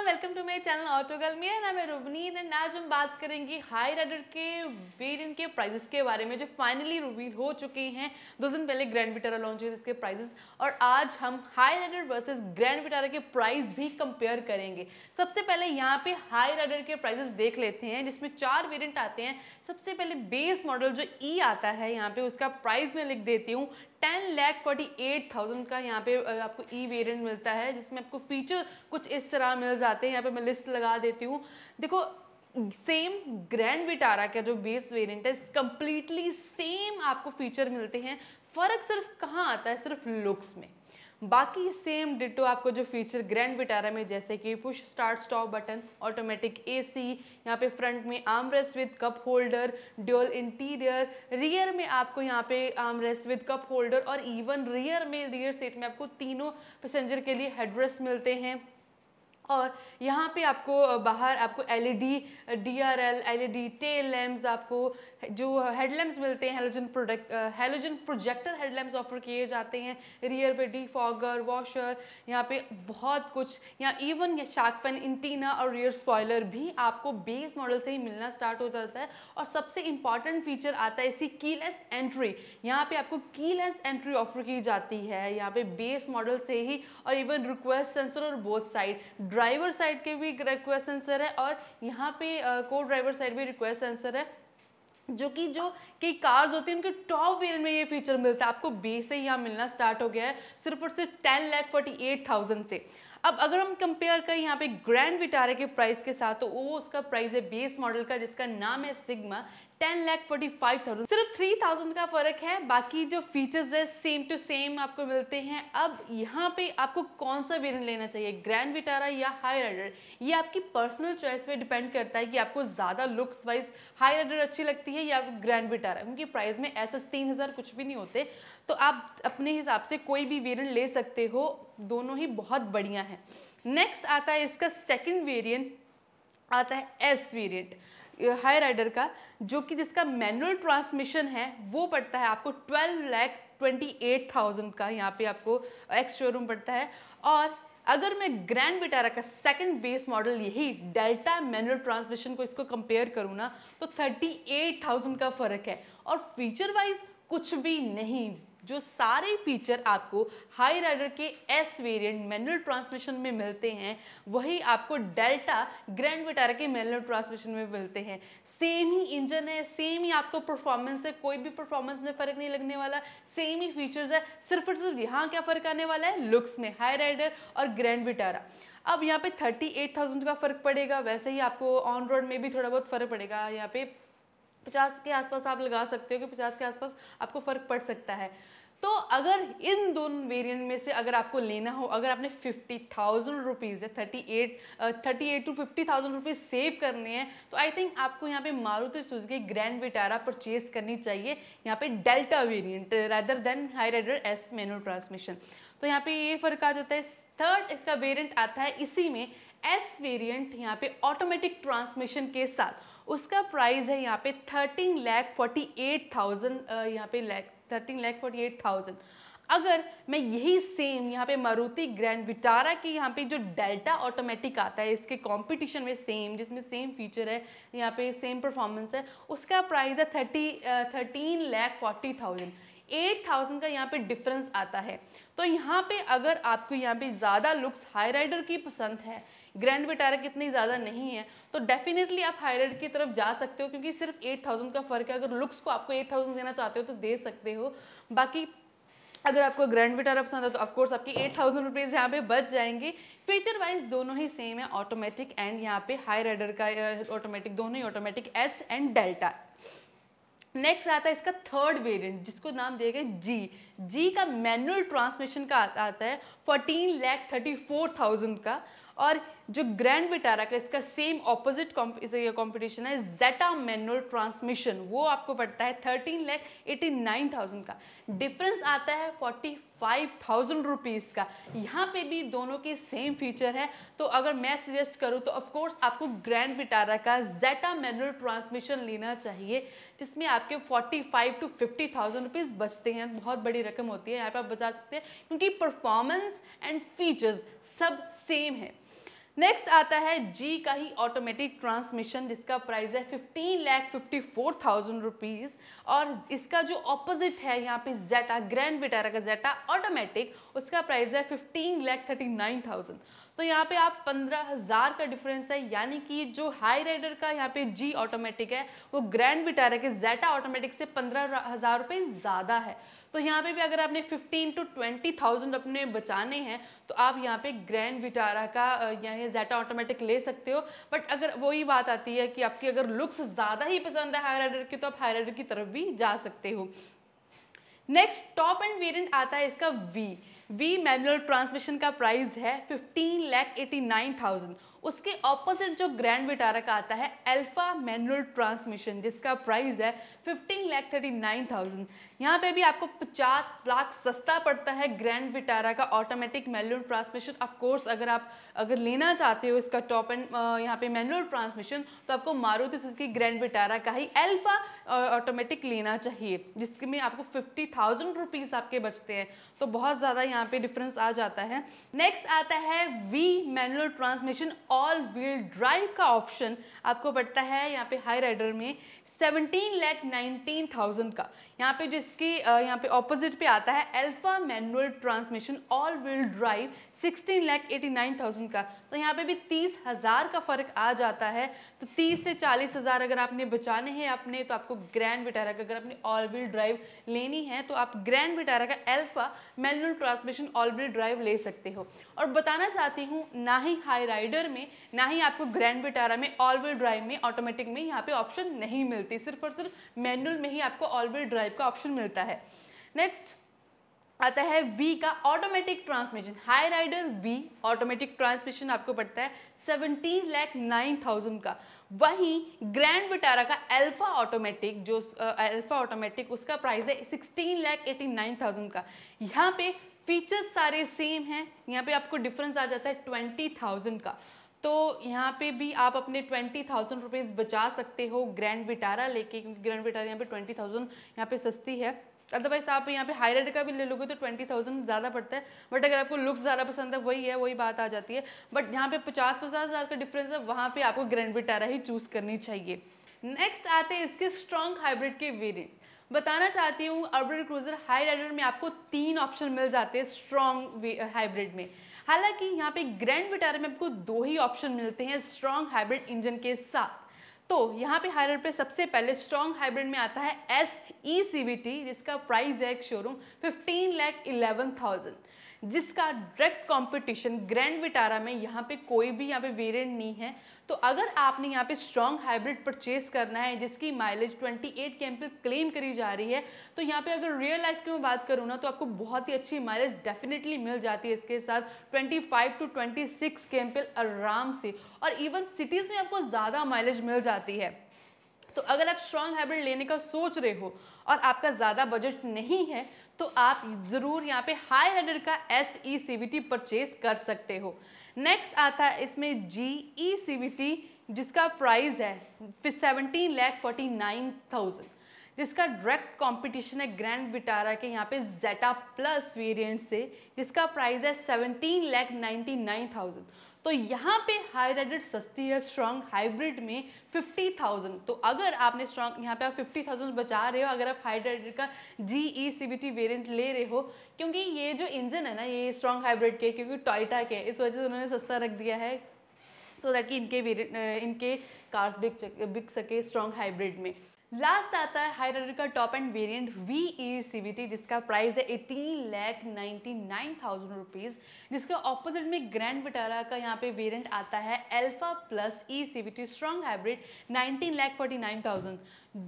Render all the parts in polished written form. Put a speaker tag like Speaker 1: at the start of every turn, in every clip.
Speaker 1: Everyone, welcome to my channel auto girl. मेरा नाम है रुबनीत एंड आज हम बात करेंगे हाई राइडर के वेरिएंट के प्राइसेस के बारे में जो फाइनली रिवील हो चुके हैं। 2 दिन पहले ग्रैंड विटारा लॉन्च हुई इसके प्राइसेस, और आज हम Hyryder versus Grand Vitara के प्राइस भी कंपेयर करेंगे। सबसे पहले यहाँ पे हाई राइडर के प्राइसेस देख लेते हैं, जिसमें 4 वेरिएंट आते हैं। सबसे पहले बेस मॉडल जो ई आता है, यहाँ पे उसका प्राइस मैं लिख देती हूँ 10,48,000 का। यहाँ पे आपको ई वेरिएंट मिलता है, जिसमें आपको फीचर कुछ इस तरह मिल जाते हैं। यहाँ पे मैं लिस्ट लगा देती हूँ। देखो, सेम ग्रैंड विटारा का जो बेस वेरिएंट है, कंप्लीटली सेम आपको फीचर मिलते हैं। फर्क सिर्फ कहाँ आता है, सिर्फ लुक्स में। बाकी सेम डिटो आपको जो फीचर ग्रैंड विटारा में, जैसे कि push start stop button, automatic AC, यहाँ पे फ्रंट में arm rest with cup holder, dual interior, rear में आपको यहाँ पे arm rest with cup holder, और इवन रियर सीट में आपको तीनों पैसेंजर के लिए हेडरेस्ट मिलते हैं। और यहाँ पे आपको बाहर आपको LED DRL, LED tail lamps, आपको जो हेडलैम्प्स मिलते हैं, हेलोजन प्रोजेक्टर हेडलैम्प्स ऑफर किए जाते हैं। रियर पे डीफॉगर, वॉशर, यहाँ पे बहुत कुछ, यहाँ इवन शार्क फैन एंटीना और रियर स्पॉइलर भी आपको बेस मॉडल से ही मिलना स्टार्ट हो जाता है। और सबसे इंपॉर्टेंट फीचर आता है इसकी कीलेस एंट्री। यहाँ पे आपको कीलेस एंट्री ऑफर की जाती है यहाँ पे बेस मॉडल से ही, और इवन रिक्वेस्ट सेंसर और बोथ साइड, ड्राइवर साइड के भी रिक्वेस्ट सेंसर है, और यहाँ पे को ड्राइवर साइड भी रिक्वेस्ट सेंसर है। जो कई कार्स होती हैं उनके टॉप वेरिएंट में ये फीचर मिलता है। आपको बेस से यहाँ मिलना स्टार्ट हो गया है सिर्फ और सिर्फ 10,48,000 से। अब अगर हम कंपेयर करें यहाँ पे ग्रैंड विटारा के प्राइस के साथ, तो वो उसका प्राइस है बेस मॉडल का, जिसका नाम है सिग्मा, 10,45,000। सिर्फ 3,000 का फर्क है। बाकी जो फीचर्स है सेम टू सेम आपको मिलते हैं। अब यहाँ पे आपको कौन सा वेरिएंट लेना चाहिए, ग्रैंड विटारा या हाई राइडर, ये आपकी पर्सनल चॉइस पे डिपेंड करता है कि आपको ज़्यादा लुक्स वाइज हाई राइडर अच्छी लगती है या ग्रैंड विटारा। उनकी प्राइस में ऐसा 3,000 कुछ भी नहीं होते, तो आप अपने हिसाब से कोई भी वेरिएंट ले सकते हो। दोनों ही बहुत बढ़िया है। नेक्स्ट आता है इसका सेकंड वेरिएंट, आता है एस वेरिएंट हाई राइडर का, जो कि जिसका मैनुअल ट्रांसमिशन है वो पड़ता है आपको 12,28,000 का। यहाँ पे आपको एक्स शोरूम पड़ता है। और अगर मैं ग्रैंड विटारा का सेकंड बेस मॉडल, यही डेल्टा मैनुअल ट्रांसमिशन को इसको कंपेयर करूँ ना, तो 38,000 का फर्क है। और फीचर वाइज कुछ भी नहीं, जो सारे फीचर आपको हाई राइडर के एस वेरिएंट मैनुअल ट्रांसमिशन में मिलते हैं, वही आपको डेल्टा ग्रैंड विटारा के मैनुअल ट्रांसमिशन में मिलते हैं। सेम ही इंजन है, सेम ही आपको परफॉर्मेंस है, कोई भी परफॉर्मेंस में फर्क नहीं लगने वाला, सेम ही फीचर्स है। सिर्फ और सिर्फ यहाँ क्या फर्क आने वाला है, लुक्स में, हाई राइडर और ग्रैंड विटारा। अब यहाँ पे 38,000 का फर्क पड़ेगा। वैसे ही आपको ऑन रोड में भी थोड़ा बहुत फर्क पड़ेगा। यहाँ पे 50 के आसपास आप लगा सकते हो कि 50 के आसपास आपको फर्क पड़ सकता है। तो अगर इन दोनों वेरिएंट में से अगर आपको लेना हो, अगर आपने 50,000 रुपीज़ है 38 टू 50,000 रुपीज़ सेव करने हैं, तो आई थिंक आपको यहाँ पे Maruti Suzuki Grand Vitara purchase करनी चाहिए, यहाँ पे Delta variant rather than Hyryder S manual transmission. तो यहाँ पे ये फर्क आ जाता है। थर्ड इसका वेरिएंट आता है इसी में एस वेरिएंट, यहाँ पे ऑटोमेटिक ट्रांसमिशन के साथ। उसका प्राइस है यहाँ पे 13,48,000, यहाँ पे 13,48,000। अगर मैं यही सेम यहाँ पे मारुति ग्रैंड विटारा की यहाँ पे जो डेल्टा ऑटोमेटिक आता है इसके कंपटीशन में, सेम जिसमें सेम फीचर है, यहाँ पे सेम परफॉर्मेंस है, उसका प्राइस है 13,40,000। 8,000 का यहाँ पे डिफरेंस आता है। तो यहाँ पे अगर आपको यहाँ पे ज़्यादा लुक्स हाई राइडर की पसंद है, ग्रैंड विटारा की इतनी ज़्यादा नहीं है, तो डेफिनेटली आप हाई राइडर की तरफ जा सकते हो, क्योंकि सिर्फ 8,000 का फ़र्क है। अगर लुक्स को आपको 8,000 देना चाहते हो तो दे सकते हो। बाकी अगर आपको ग्रैंड विटारा पसंद है तो ऑफकोर्स आपकी 8,000 रुपीज़ यहाँ पे बच जाएंगे। फीचर वाइज दोनों ही सेम है, ऑटोमेटिक एंड यहाँ पे हाई राइडर का ऑटोमेटिक, दोनों ही automatic S and Delta. Next आता है इसका थर्ड वेरिएंट, जिसको नाम दिया गया जी का मैनुअल ट्रांसमिशन का आता है 14,34,000 का। और जो ग्रैंड विटारा का इसका सेम ऑपोजिट कॉम्पिटिशन है, जेटा मैनुअल ट्रांसमिशन, वो आपको पड़ता है 13,89,000 का। डिफरेंस आता है 45,000 रुपीज़ का। यहाँ पे भी दोनों के सेम फीचर है। तो अगर मैं सजेस्ट करूँ तो ऑफकोर्स आपको ग्रैंड विटारा का जेटा मैनुअल ट्रांसमिशन लेना चाहिए, जिसमें आपके 45 टू 50,000 रुपीज़ बचते हैं। बहुत बड़ी रकम होती है, यहाँ पे आप बचा सकते हैं, क्योंकि परफॉर्मेंस एंड फीचर्स सब सेम है। नेक्स्ट आता है जी का ही ऑटोमेटिक ट्रांसमिशन, जिसका प्राइस है 15,54,000 रुपीज़। और इसका जो ऑपोजिट है यहाँ पे जेटा, ग्रैंड विटारा का जेटा ऑटोमेटिक, उसका प्राइस है 15,39,000। तो यहाँ पे आप 15,000 का डिफरेंस है, यानी कि जो हाई राइडर का यहाँ पे जी ऑटोमेटिक है वो ग्रैंड विटारा के जेटा ऑटोमेटिक से 15,000 रुपये ज़्यादा है। तो यहाँ पे भी अगर आपने 15 to 20,000 अपने बचाने हैं तो आप यहाँ पे ग्रैंड विटारा का यहाँ जेटा ऑटोमेटिक ले सकते हो। बट अगर वही बात आती है कि आपकी अगर लुक्स ज़्यादा ही पसंद है हाई राइडर की, तो आप हाई राइडर की तरफ भी जा सकते हो। नेक्स्ट टॉप एंड वेरिएंट आता है इसका वी मैनुअल ट्रांसमिशन का प्राइस है 15,89,000। उसके ऑपोजिट जो ग्रैंड विटारा का आता है अल्फा मैनुअल ट्रांसमिशन, जिसका प्राइस है 15,39,000। यहाँ पे भी आपको 50 लाख सस्ता पड़ता है ग्रैंड विटारा का automatic manual transmission. Of course अगर लेना चाहते हो इसका टॉप एंड यहाँ पे मैनुअल ट्रांसमिशन, तो आपको मारुति सुजुकी ग्रैंड विटारा का ही अल्फा ऑटोमेटिक लेना चाहिए, जिसमें आपको 50,000 रुपीज़ आपके बचते हैं। तो बहुत ज़्यादा यहाँ पे डिफरेंस आ जाता है। नेक्स्ट आता है V manual transmission all wheel drive का ऑप्शन, आपको पड़ता है यहाँ पे हाई राइडर में 17,19,000 का। यहाँ पे जिसकी यहाँ पे ऑपोजिट पे आता है alpha manual transmission all wheel drive 16,89,000 का। तो यहाँ पे भी 30,000 का फर्क आ जाता है। तो 30 से 40,000 अगर आपने बचाने हैं अपने, तो आपको ग्रैंड विटारा का, अगर आपने ऑल व्हील ड्राइव लेनी है तो आप ग्रैंड विटारा का alpha manual transmission all wheel drive ले सकते हो। और बताना चाहती हूँ, ना ही हाई राइडर में ना ही आपको ग्रैंड विटारा में ऑल व्हील ड्राइव में ऑटोमेटिक में यहाँ पे ऑप्शन नहीं मिलती, सिर्फ और सिर्फ मैनुअल में ही आपको ऑल व्हील ड्राइव का ऑप्शन मिलता है। नेक्स्ट आता है वी का automatic transmission. Hyryder V automatic transmission आपको पड़ता है 17,09,000 का। वहीं ग्रैंड विटारा का अल्फा ऑटोमेटिक, जो अल्फा ऑटोमेटिक, उसका प्राइस है 16,89,000 का। यहाँ पे फीचर्स सारे सेम हैं, यहाँ पे आपको डिफरेंस आ जाता है 20,000 का। तो यहाँ पे भी आप अपने 20,000 रुपीज़ बचा सकते हो ग्रैंड विटारा लेके, क्योंकि ग्रैंड विटारा यहाँ पे 20,000 यहाँ पे सस्ती है। अदरवाइज आप यहाँ पे हाई राइडर का भी ले लोगे तो 20,000 ज़्यादा पड़ता है। बट अगर आपको लुक्स ज़्यादा पसंद है, वही बात आ जाती है। बट यहाँ पे 50,000 का डिफरेंस है, वहाँ पे आपको ग्रैंड विटारा ही चूज़ करनी चाहिए। नेक्स्ट आते हैं इसके स्ट्रॉन्ग हाइब्रिड के वेरिएंट्स। बताना चाहती हूँ, अर्बन क्रूजर हाई राइडर में आपको 3 ऑप्शन मिल जाते हैं स्ट्रॉन्ग हाइब्रिड में। हालांकि यहाँ पे ग्रैंड विटारा में आपको 2 ही ऑप्शन मिलते हैं स्ट्रॉन्ग हाइब्रिड इंजन के साथ। तो यहाँ पे हाई राइडर पे सबसे पहले स्ट्रॉन्ग हाइब्रिड में आता है SECVT, जिसका प्राइस है एक शोरूम 15,11,000, जिसका डायरेक्ट कंपटीशन ग्रैंड विटारा में यहाँ पे कोई भी यहाँ पे वेरिएंट नहीं है। तो अगर आपने यहाँ पे स्ट्रॉन्ग हाइब्रिड परचेज करना है जिसकी माइलेज 28 kmph क्लेम करी जा रही है, तो यहाँ पे अगर रियल लाइफ की मैं बात करूँ ना, तो आपको बहुत ही अच्छी माइलेज डेफिनेटली मिल जाती है इसके साथ 25 to 26 kmph आराम से, और इवन सिटीज़ में आपको ज़्यादा माइलेज मिल जाती है। तो अगर आप स्ट्रॉन्ग हाइब्रिड लेने का सोच रहे हो और आपका ज़्यादा बजट नहीं है, तो आप ज़रूर यहाँ पे हाई राइडर का SECVT परचेज कर सकते हो। नेक्स्ट आता है इसमें GECVT, जिसका प्राइस है 17,49,000, जिसका डायरेक्ट कंपटीशन है ग्रैंड विटारा के यहाँ पे जेटा प्लस वेरिएंट से, जिसका प्राइस है 17,99,000। तो यहाँ पे हाई राइडर सस्ती है स्ट्रॉन्ग हाइब्रिड में 50,000। तो अगर आपने स्ट्रॉन्ग यहाँ पे आप 50,000 बचा रहे हो अगर आप हाई राइडर का GECVT वेरिएंट ले रहे हो, क्योंकि ये जो इंजन है ना ये स्ट्रॉन्ग हाइब्रिड के, क्योंकि टोयोटा के, इस वजह से उन्होंने सस्ता रख दिया है, सो दैट कि इनके कार्स बिक सके स्ट्रॉन्ग हाइब्रिड में। लास्ट आता है हाई राइडर का टॉप एंड वेरिएंट VECVT, जिसका प्राइस है 18,99,000 रुपीज़, जिसका ऑपोजिट में ग्रैंड विटारा का यहाँ पे वेरिएंट आता है Alpha plus ECVT strong hybrid 19,49,000।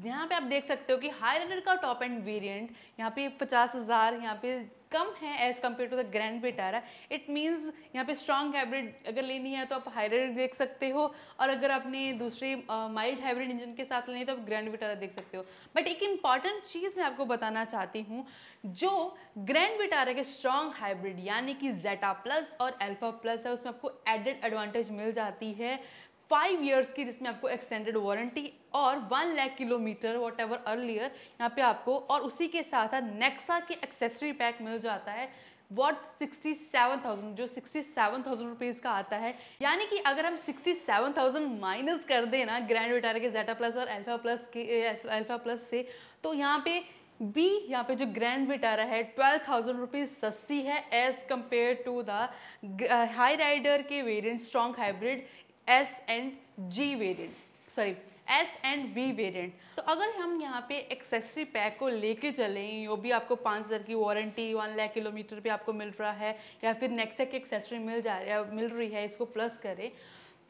Speaker 1: यहाँ पे आप देख सकते हो कि हाई राइडर का टॉप एंड वेरिएंट यहाँ पे 50,000 यहाँ पे कम है as compare to the Grand Vitara. It means यहाँ पे स्ट्रॉन्ग हाइब्रिड अगर लेनी है तो आप हाई राइडर देख सकते हो, और अगर आपने दूसरे माइल्ड हाइब्रिड इंजन के साथ लेनी है तो आप ग्रैंड विटारा देख सकते हो। बट एक इंपॉर्टेंट चीज़ मैं आपको बताना चाहती हूँ, जो ग्रैंड विटारा के स्ट्रॉन्ग हाइब्रिड यानी कि जेटा प्लस और अल्फा प्लस है, उसमें आपको एडेड एडवांटेज मिल जाती है 5 years की, जिसमें आपको एक्सटेंडेड वारंटी और 1 lakh kilometre what ever earlier यहाँ पे आपको, और उसी के साथ नेक्सा के एक्सेसरी पैक मिल जाता है व्हाट 67,000, जो 67,000 रुपीज़ का आता है। यानी कि अगर हम 67,000 माइनस कर दें ना ग्रैंड विटारा के जेटा प्लस और अल्फा प्लस से, तो यहाँ पे यहाँ पे जो ग्रैंड विटारा है 12,000 रुपीज़ सस्ती है as compare to the Hyryder के variant strong hybrid S and V variant. तो अगर हम यहाँ पे एक्सेसरी पैक को लेके चलें, यो भी आपको 5,000 की वारंटी 1 लाख किलोमीटर पे आपको मिल रहा है, या फिर नेक्सा की एक्सेसरी मिल रही है, इसको प्लस करें,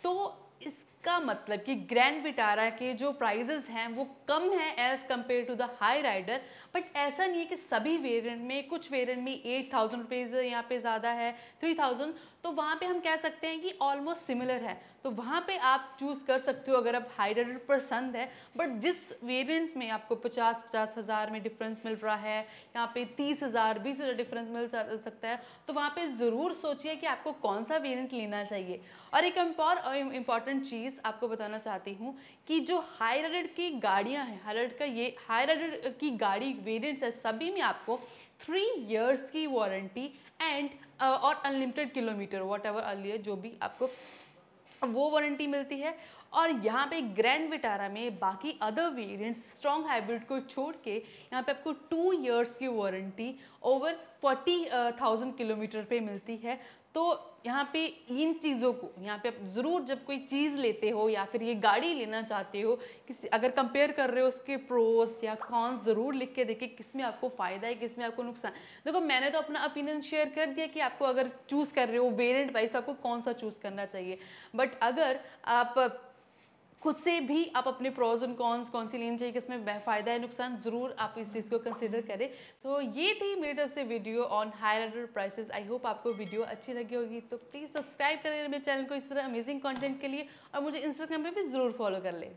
Speaker 1: तो इसका मतलब कि ग्रैंड विटारा के जो प्राइजेस हैं वो कम है as compare to the Hyryder. But ऐसा नहीं है कि सभी वेरिएंट में, कुछ वेरिएंट में 8,000 रुपीज़ यहाँ पे ज़्यादा है, 3,000, तो वहाँ पे हम कह सकते हैं कि ऑलमोस्ट सिमिलर है। तो वहाँ पे आप चूज़ कर सकते हो अगर आप हाई राइडर पसंद है। बट जिस वेरिएंट्स में आपको 50 हज़ार में डिफरेंस मिल रहा है, यहाँ पे 30,000 20,000 डिफरेंस मिल सकता है, तो वहाँ पे ज़रूर सोचिए कि आपको कौन सा वेरिएंट लेना चाहिए। और एक इम्पॉर्टेंट चीज़ आपको बताना चाहती हूँ कि जो हाई राइडर की गाड़ियाँ हैं, हाई राइडर की गाड़ी वेरिएंट्स है, सभी में आपको 3 इयर्स की वारंटी एंड और unlimited kilometre what ever earlier जो भी आपको वो वारंटी मिलती है। और यहाँ पे ग्रैंड विटारा में बाकी अदर वेरिएंट्स स्ट्रॉन्ग हाइब्रिड को छोड़ के यहाँ पे आपको 2 इयर्स की वारंटी ओवर 40,000 किलोमीटर पे मिलती है। तो यहाँ पे इन चीज़ों को यहाँ पे आप ज़रूर जब कोई चीज़ लेते हो या फिर ये गाड़ी लेना चाहते हो, किसी अगर कंपेयर कर रहे हो उसके प्रोस या कॉन्स, ज़रूर लिख के देखिए किस में आपको फ़ायदा है, किस में आपको नुकसान। देखो मैंने तो अपना ओपिनियन शेयर कर दिया कि आपको अगर चूज़ कर रहे हो वेरिएंट वाइज तो आपको कौन सा चूज़ करना चाहिए। बट अगर आप खुद से भी आप अपने प्रोज एंड कॉन्स कौन सी लेनी चाहिए, किसमें फ़ायदा है नुकसान, ज़रूर आप इस चीज़ को कंसिडर करें। तो ये थी मेरी तरफ से video on Hyryder prices. I hope आपको वीडियो अच्छी लगी होगी, तो प्लीज़ सब्सक्राइब करें मेरे चैनल को इस तरह अमेजिंग कंटेंट के लिए, और मुझे इंस्टाग्राम पे भी ज़रूर फॉलो कर लें।